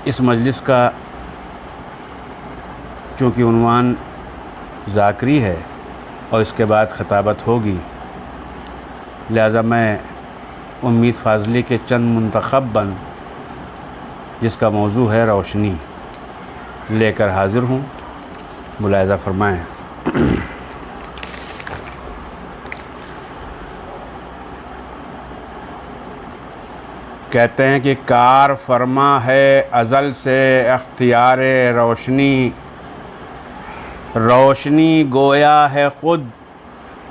اس مجلس کا چونکہ عنوان ذاکری ہے اور اس کے بعد خطابت ہوگی، لہذا میں امید فاضلی کے چند منتخب بند جس کا موضوع ہے روشنی لے کر حاضر ہوں، ملاحظہ فرمائیں۔ کہتے ہیں کہ کار فرما ہے ازل سے اختیار روشنی، روشنی گویا ہے خود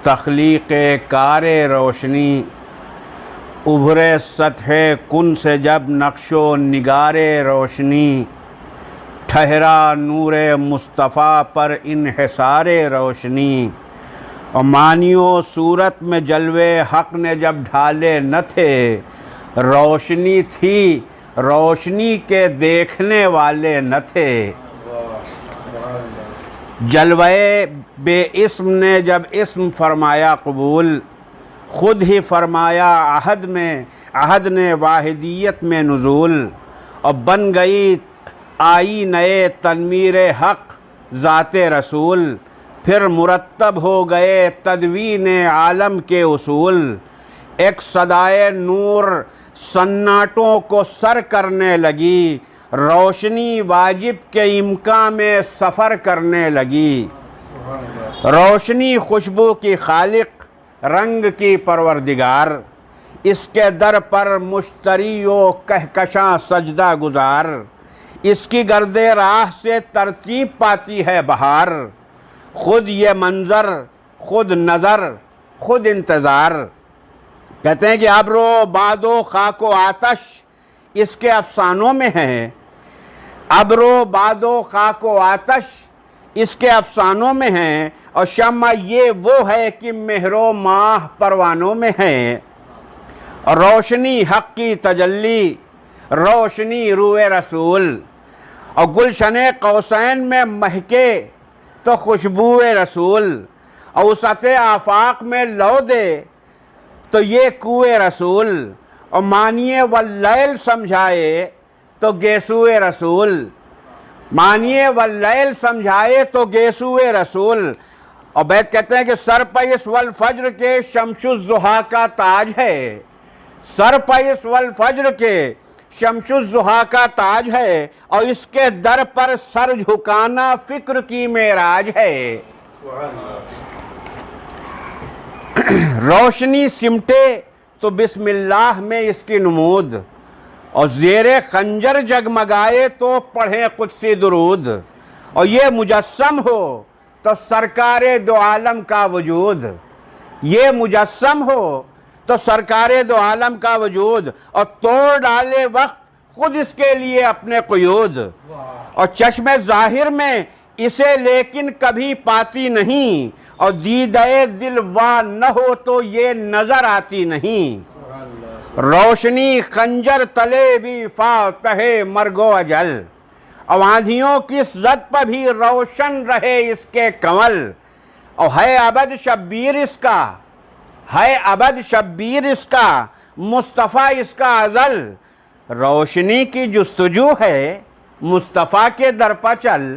تخلیق کار روشنی، ابھرے سطح کن سے جب نقش و نگار روشنی، ٹھہرا نور مصطفیٰ پر انحصار روشنی، اور معنی و صورت میں جلوے حق نے جب ڈھالے نہ تھے، روشنی تھی روشنی کے دیکھنے والے نہ تھے، جلوے بے اسم نے جب اسم فرمایا قبول، خود ہی فرمایا عہد نے واحدیت میں نزول، اور بن گئی آئی نئے تنویر حق ذات رسول، پھر مرتب ہو گئے تدوین عالم کے اصول، ایک صدائے نور سناٹوں کو سر کرنے لگی، روشنی واجب کے امکان میں سفر کرنے لگی، روشنی خوشبو کی خالق رنگ کی پروردگار، اس کے در پر مشتری و کہکشاں سجدہ گزار، اس کی گرد راہ سے ترتیب پاتی ہے بہار، خود یہ منظر خود نظر خود انتظار۔ کہتے ہیں کہ ابر و باد و خاک و آتش اس کے افسانوں میں ہے، ابر و باد و خاک و آتش اس کے افسانوں میں ہیں، اور شمع یہ وہ ہے کہ مہر و ماہ پروانوں میں ہے، اور روشنی حق کی تجلی روشنی روئے رسول، اور گلشن قوسین میں مہکے تو خوشبو رسول، اور وسعت آفاق میں لو دے تو یہ کوئے رسول، اور معنی واللیل سمجھائے تو گیسوئے رسول، معنی واللیل سمجھائے تو گیسوئے رسول۔ اور بیت کہتے ہیں کہ سر پیس والفجر کے شمس الضحیٰ کا تاج ہے، سر پیس والفجر کے شمس الضحیٰ کا تاج ہے، اور اس کے در پر سر جھکانا فکر کی معراج ہے۔ روشنی سمٹے تو بسم اللہ میں اس کی نمود، اور زیر خنجر جگمگائے تو پڑھیں قدسی درود، اور یہ مجسم ہو تو سرکار دو عالم کا وجود، یہ مجسم ہو تو سرکار دو عالم کا وجود، اور توڑ ڈالے وقت خود اس کے لیے اپنے قیود، اور چشم ظاہر میں اسے لیکن کبھی پاتی نہیں، اور دیدہ دل وا نہ ہو تو یہ نظر آتی نہیں، روشنی خنجر تلے بھی فاتح مرگ و اجل، اور آندھیوں کی زد پر بھی روشن رہے اس کے کمل، اور ہے ابد شبیر اس کا، ہے ابد شبیر اس کا، مصطفیٰ اس کا ازل، روشنی کی جستجو ہے مصطفیٰ کے در پر چل،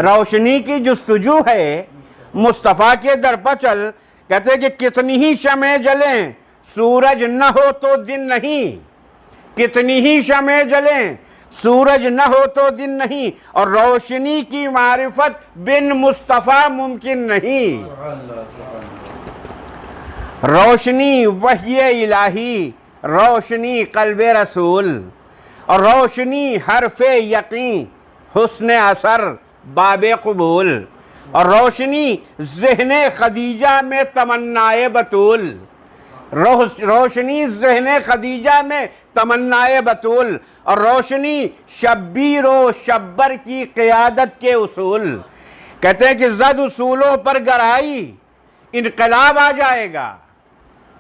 روشنی کی جستجو ہے مصطفیٰ کے در پر چل۔ کہتے ہیں کہ کتنی ہی شمعیں جلیں سورج نہ ہو تو دن نہیں، کتنی ہی شمعیں جلیں سورج نہ ہو تو دن نہیں، اور روشنی کی معرفت بن مصطفیٰ ممکن نہیں، روشنی وحی الہی روشنی قلب رسول، اور روشنی حرف یقین حسن اثر باب قبول، اور روشنی ذہن خدیجہ میں تمنائے بطول، روشنی ذہن خدیجہ میں تمنائے بطول، اور روشنی شبیر و شبر کی قیادت کے اصول۔ کہتے ہیں کہ زد اصولوں پر گرائی انقلاب آ جائے گا،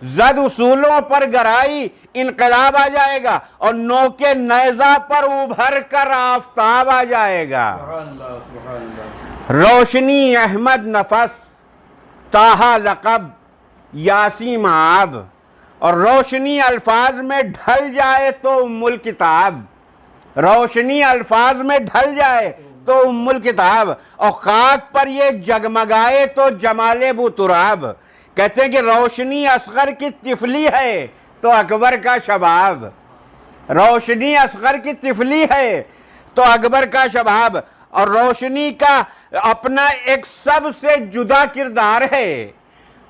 زد اصولوں پر گرائی انقلاب آ جائے گا، اور نوک نیزہ پر ابھر کر آفتاب آ جائے گا، روشنی احمد نفس طٰہٰ لقب یاسین معاب، اور روشنی الفاظ میں ڈھل جائے تو ام الکتاب، روشنی الفاظ میں ڈھل جائے تو ام الکتاب، اور خاک پر یہ جگمگائے تو جمال بو تراب۔ کہتے ہیں کہ روشنی اصغر کی طفلی ہے تو اکبر کا شباب، روشنی اصغر کی طفلی ہے تو اکبر کا شباب، اور روشنی کا اپنا ایک سب سے جدا کردار ہے،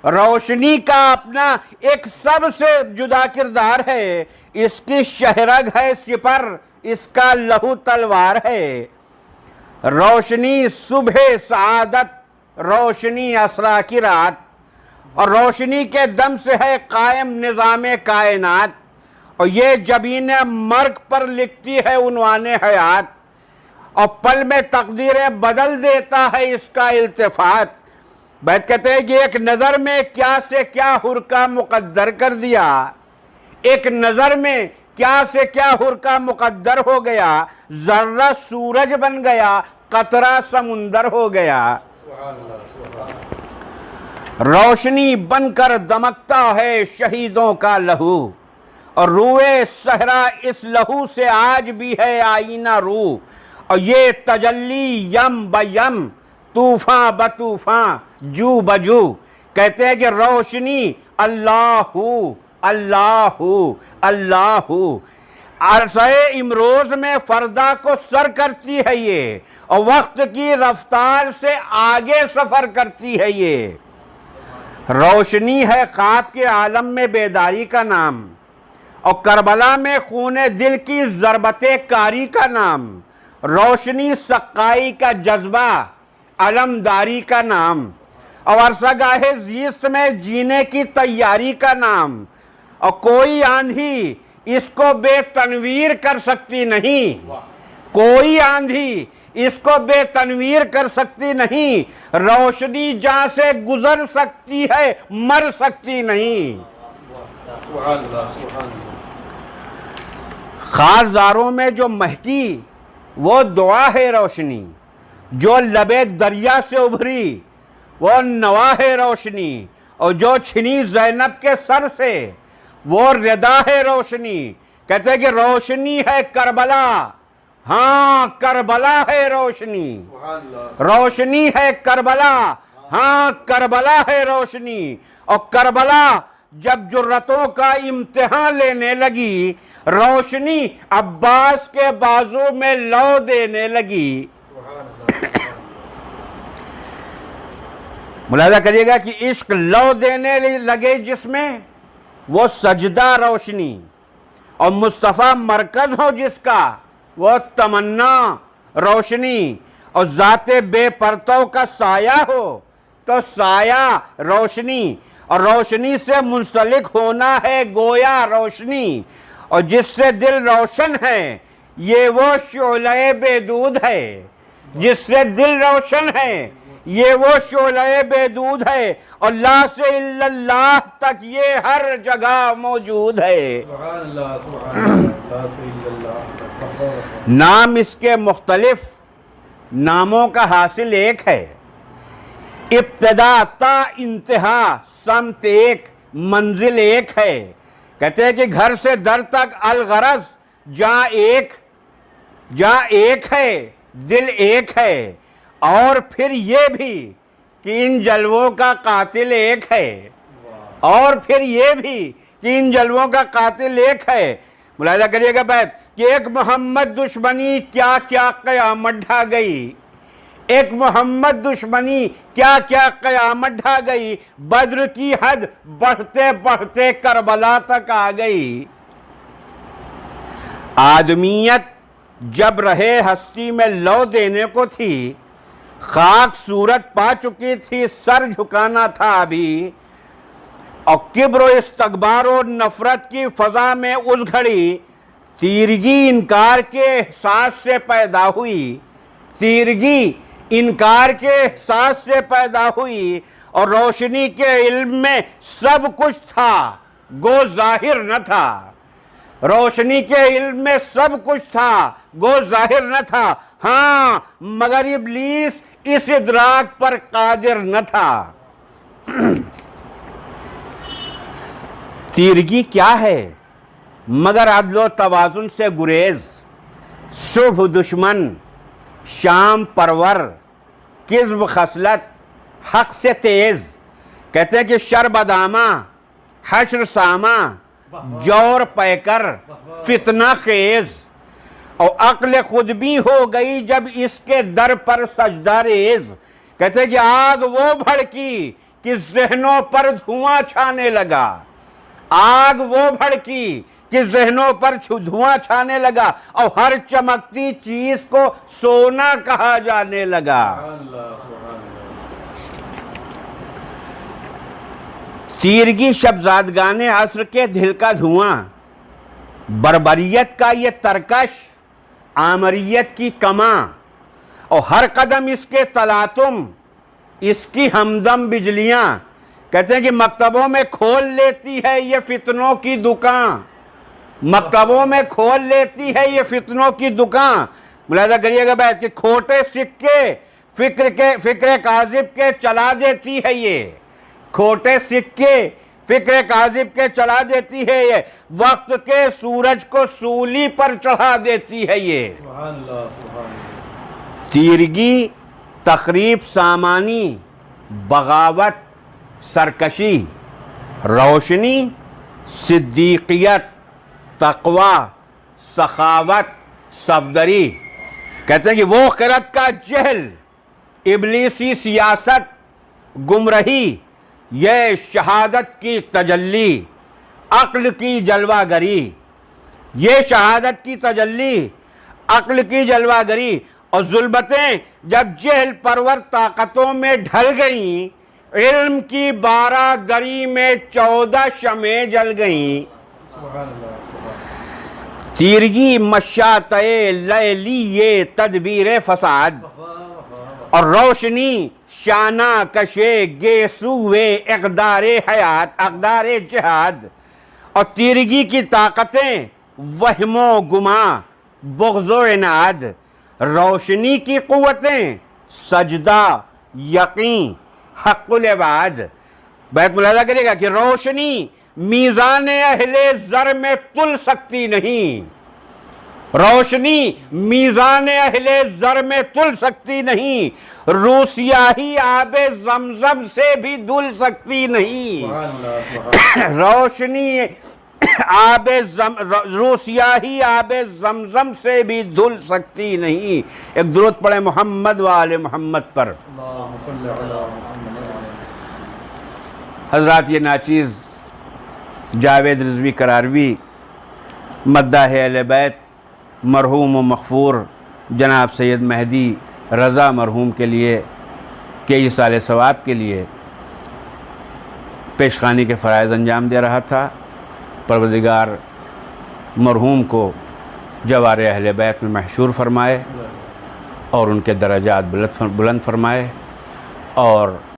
روشنی کا اپنا ایک سب سے جدا کردار ہے، اس کی شہرگ ہے سپر، اس کا لہو تلوار ہے۔ روشنی صبح سعادت، روشنی اسرا کی رات، اور روشنی کے دم سے ہے قائم نظام کائنات، اور یہ جبین مرگ پر لکھتی ہے عنوان حیات، اور پل میں تقدیریں بدل دیتا ہے اس کا التفات۔ بیت کہتے ہیں کہ ایک نظر میں کیا سے کیا حرکہ مقدر کر دیا، ایک نظر میں کیا سے کیا حرکہ مقدر ہو گیا، ذرہ سورج بن گیا، قطرہ سمندر ہو گیا۔ روشنی بن کر دمکتا ہے شہیدوں کا لہو، اور روئے صحرا اس لہو سے آج بھی ہے آئینہ رو، اور یہ تجلی یم بیم، طوفاں بطوفاں، جو بجو۔ کہتے ہیں کہ روشنی اللہ ہو، اللہ ہو، اللہ ہو، عرصۂ امروز میں فردا کو سر کرتی ہے یہ، اور وقت کی رفتار سے آگے سفر کرتی ہے یہ۔ روشنی ہے خواب کے عالم میں بیداری کا نام، اور کربلا میں خون دل کی ضربت کاری کا نام۔ روشنی سقائی کا جذبہ، علمداری کا نام، اور عرصہ گاہ زیست میں جینے کی تیاری کا نام، اور کوئی آندھی اس کو بے تنویر کر سکتی نہیں، کوئی آندھی اس کو بے تنویر کر سکتی نہیں، روشنی جہاں سے گزر سکتی ہے مر سکتی نہیں۔ خارزاروں میں جو مہکی وہ دعا ہے روشنی، جو لبے دریا سے ابھری وہ نوا ہے روشنی، اور جو چھنی زینب کے سر سے وہ ردا ہے روشنی۔ کہتے ہیں کہ روشنی ہے کربلا، ہاں کربلا ہے روشنی، روشنی ہے کربلا، ہاں کربلا ہے روشنی۔ اور کربلا جب جرتوں کا امتحان لینے لگی، روشنی عباس کے بازو میں لو دینے لگی۔ ملاحظہ کریے گا کہ عشق لو دینے لگے جس میں، وہ سجدہ روشنی، اور مصطفیٰ مرکز ہو جس کا وہ تمنا روشنی، اور ذات بے پرتو کا سایہ ہو تو سایہ روشنی، اور روشنی سے منسلک ہونا ہے گویا روشنی، اور جس سے دل روشن ہے یہ وہ شعلہ بے دود ہے، جس سے دل روشن ہے یہ وہ شعلہ بے دود ہے، اور لا سے الا اللہ تک یہ ہر جگہ موجود ہے۔ نام اس کے مختلف، ناموں کا حاصل ایک ہے، ابتدا تا انتہا سمت ایک، منزل ایک ہے۔ کہتے ہیں کہ گھر سے در تک الغرض جہاں ایک ہے، دل ایک ہے، اور پھر یہ بھی کہ ان جلووں کا قاتل ایک ہے، اور پھر یہ بھی کہ ان جلووں کا قاتل ایک ہے۔ ملاحظہ کریے گا بیت کہ ایک محمد دشمنی کیا کیا قیامت ڈھا گئی، ایک محمد دشمنی کیا کیا قیامت ڈھا گئی، بدر کی حد بڑھتے بڑھتے کربلا تک آ گئی۔ آدمیت جب رہے ہستی میں لو دینے کو تھی، خاک صورت پا چکی تھی، سر جھکانا تھا ابھی، اور کبر و استکبار و نفرت کی فضا میں اس گھڑی تیرگی انکار کے احساس سے پیدا ہوئی، تیرگی انکار کے احساس سے پیدا ہوئی، اور روشنی کے علم میں سب کچھ تھا گو ظاہر نہ تھا، روشنی کے علم میں سب کچھ تھا گو ظاہر نہ تھا، ہاں مگر ابلیس اس ادراک پر قادر نہ تھا۔ تیرگی کیا ہے مگر عدل و توازن سے گریز، صبح دشمن شام پرور کذب خصلت حق سے تیز. کہتے ہیں کہ شر بدامہ حشر سامہ جور پیکر فتنہ خیز. اور عقل خود بھی ہو گئی جب اس کے در پر سجدہ ریز. کہتے ہیں کہ آگ وہ بھڑکی کہ ذہنوں پر دھواں چھانے لگا. آگ وہ بھڑکی کہ ذہنوں پر دھواں چھانے لگا اور ہر چمکتی چیز کو سونا کہا جانے لگا. تیرگی شبزادگان عصر کے دل کا دھواں، بربریت کا یہ ترکش آمریت کی کماں، اور ہر قدم اس کے تلاطم اس کی ہمدم بجلیاں. کہتے ہیں کہ مکتبوں میں کھول لیتی ہے یہ فتنوں کی دکان. مکتبوں میں کھول لیتی ہے یہ فتنوں کی دکان. ملاحظہ کریے گا بیٹھ کہ کھوٹے سکے فکر کاذب کے چلا دیتی ہے یہ. کھوٹے سکے فکر کاذب کے چلا دیتی ہے یہ. وقت کے سورج کو سولی پر چڑھا دیتی ہے یہ. تیرگی تخریب سامانی بغاوت سرکشی، روشنی صدیقیت تقوی سخاوت صفدری. کہتے ہیں کہ وہ خرد کا جہل ابلیسی سیاست گمرہی، یہ شہادت کی تجلی عقل کی جلوہ گری. یہ شہادت کی تجلی عقل کی جلوہ گری. اور ظلمتیں جب جہل پرور طاقتوں میں ڈھل گئیں، علم کی 12 گری میں 14 شمعیں جل گئیں. تیرگی مشاطۂ لیلی تدبیر فساد، اور روشنی شانہ کشے گیسوئے اقدار حیات اقدار جہاد. اور تیرگی کی طاقتیں وہم و گماں بغض و عناد. روشنی کی قوتیں سجدہ یقین حق العباد. بیت ملاحظہ کرے گا کہ روشنی میزان اہل زر میں تل سکتی نہیں. روشنی میزان اہل زر میں تل سکتی نہیں. روسیاہی آب زمزم سے بھی دھل سکتی نہیں. روشنی روسیاہی آب زمزم سے بھی دھل سکتی نہیں. ایک درود پڑھیں محمد و آل محمد پر. حضرات، یہ ناچیز جاوید رضوی کراروی مداح اہل بیت مرحوم و مغفور جناب سید مہدی رضا مرحوم کے لیے کئی سال ثواب کے لیے پیشخانی کے فرائض انجام دے رہا تھا. پروردگار مرحوم کو جوار اہل بیت میں محشور فرمائے اور ان کے درجات بلند فرمائے. اور